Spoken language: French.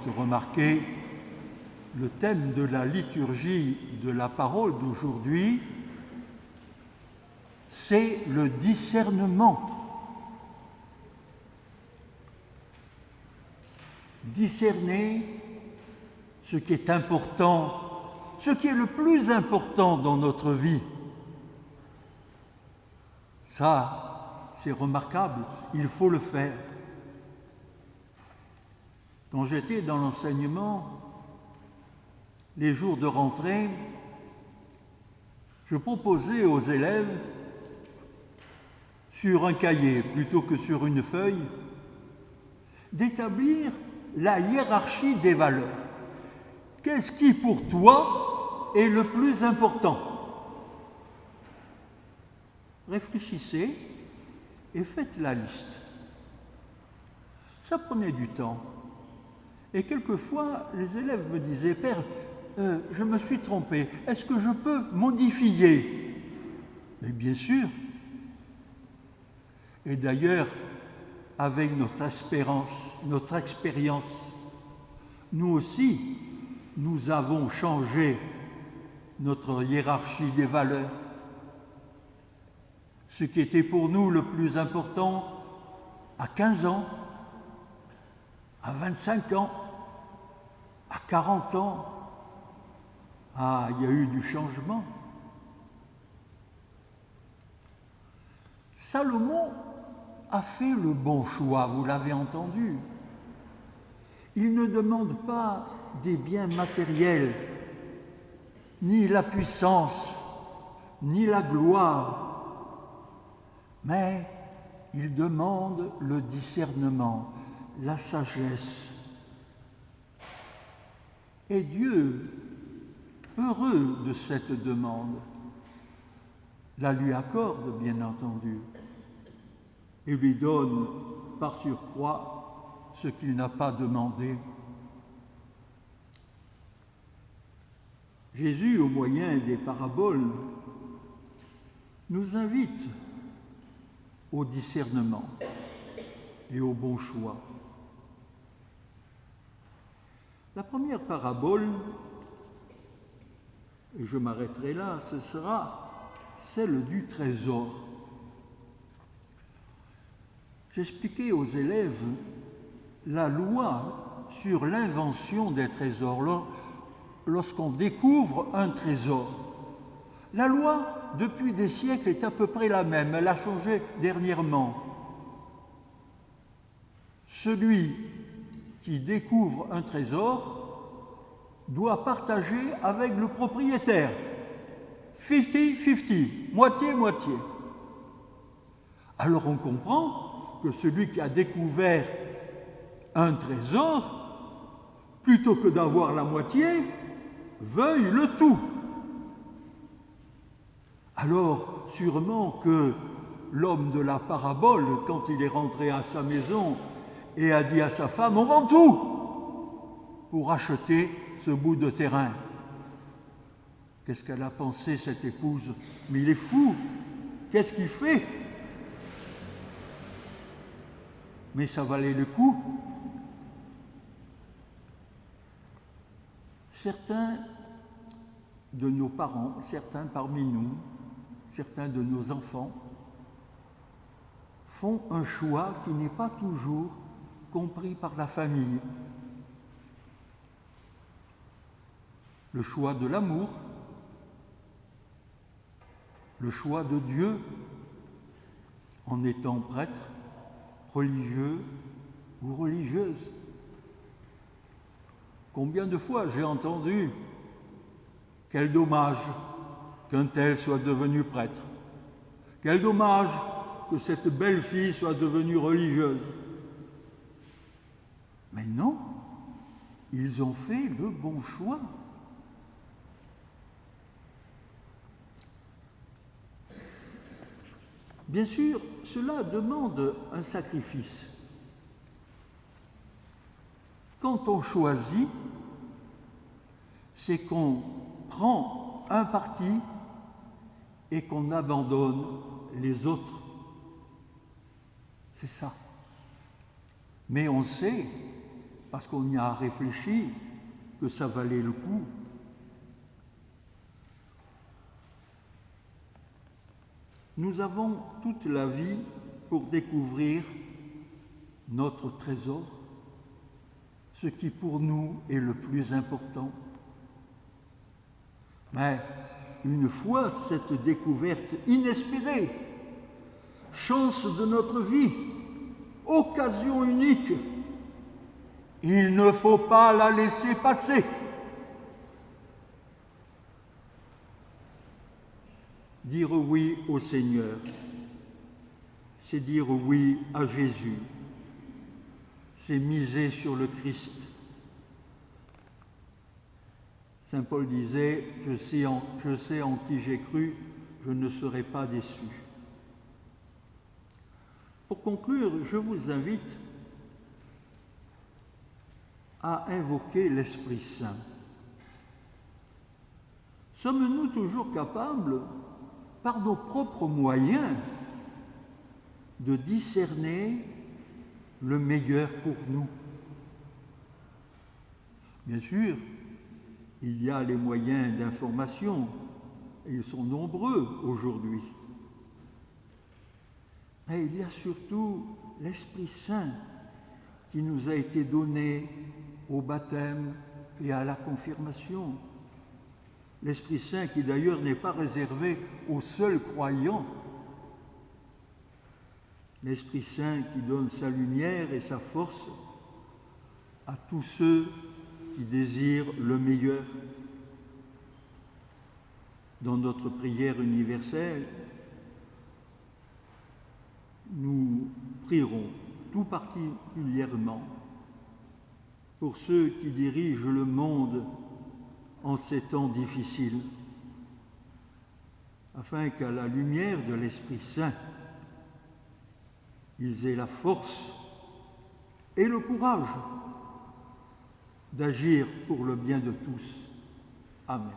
doute remarqué, le thème de la liturgie de la parole d'aujourd'hui, c'est le discernement. Discerner ce qui est important, ce qui est le plus important dans notre vie. Ça, c'est remarquable, il faut le faire. Quand j'étais dans l'enseignement, les jours de rentrée, je proposais aux élèves, sur un cahier plutôt que sur une feuille, d'établir la hiérarchie des valeurs. Qu'est-ce qui, pour toi, est le plus important? Réfléchissez et faites la liste. Ça prenait du temps. Et quelquefois, les élèves me disaient « Père, je me suis trompé, est-ce que je peux modifier ?» Mais bien sûr. Et d'ailleurs, avec notre expérience, nous aussi, nous avons changé notre hiérarchie des valeurs. Ce qui était pour nous le plus important à 15 ans, à 25 ans, à 40 ans, il y a eu du changement. Salomon a fait le bon choix, vous l'avez entendu. Il ne demande pas des biens matériels, ni la puissance, ni la gloire, mais il demande le discernement, la sagesse. Et Dieu, heureux de cette demande, la lui accorde, bien entendu, et lui donne par surcroît ce qu'il n'a pas demandé. Jésus, au moyen des paraboles, nous invite au discernement et au bon choix. La première parabole, et je m'arrêterai là, ce sera celle du trésor. J'expliquais aux élèves la loi sur l'invention des trésors. Lorsqu'on découvre un trésor, la loi, depuis des siècles, est à peu près la même. Elle a changé dernièrement. Celui qui découvre un trésor doit partager avec le propriétaire. 50-50, moitié-moitié. Alors on comprend que celui qui a découvert un trésor, plutôt que d'avoir la moitié, veuille le tout. Alors, sûrement que l'homme de la parabole, quand il est rentré à sa maison et a dit à sa femme « On vend tout !» pour acheter ce bout de terrain. Qu'est-ce qu'elle a pensé, cette épouse? Mais il est fou! Qu'est-ce qu'il fait? Mais ça valait le coup. Certains de nos parents, certains parmi nous, certains de nos enfants font un choix qui n'est pas toujours compris par la famille. Le choix de l'amour, le choix de Dieu en étant prêtre, religieux ou religieuse. Combien de fois j'ai entendu « Quel dommage qu'un tel soit devenu prêtre. Quel dommage que cette belle fille soit devenue religieuse. » Mais non, ils ont fait le bon choix. Bien sûr, cela demande un sacrifice. Quand on choisit, c'est qu'on prend un parti et qu'on abandonne les autres. C'est ça. Mais on sait parce qu'on y a réfléchi, que ça valait le coup. Nous avons toute la vie pour découvrir notre trésor, ce qui pour nous est le plus important. Mais une fois cette découverte inespérée, chance de notre vie, occasion unique, il ne faut pas la laisser passer. Dire oui au Seigneur, c'est dire oui à Jésus, c'est miser sur le Christ. Saint Paul disait, je sais en qui j'ai cru, je ne serai pas déçu. Pour conclure, je vous invite à invoquer l'Esprit Saint. Sommes-nous toujours capables, par nos propres moyens, de discerner le meilleur pour nous? Bien sûr, il y a les moyens d'information, et ils sont nombreux aujourd'hui. Mais il y a surtout l'Esprit Saint qui nous a été donné au baptême et à la confirmation. L'Esprit Saint qui d'ailleurs n'est pas réservé aux seuls croyants. L'Esprit Saint qui donne sa lumière et sa force à tous ceux qui désirent le meilleur. Dans notre prière universelle, nous prierons tout particulièrement pour ceux qui dirigent le monde en ces temps difficiles, afin qu'à la lumière de l'Esprit Saint, ils aient la force et le courage d'agir pour le bien de tous. Amen.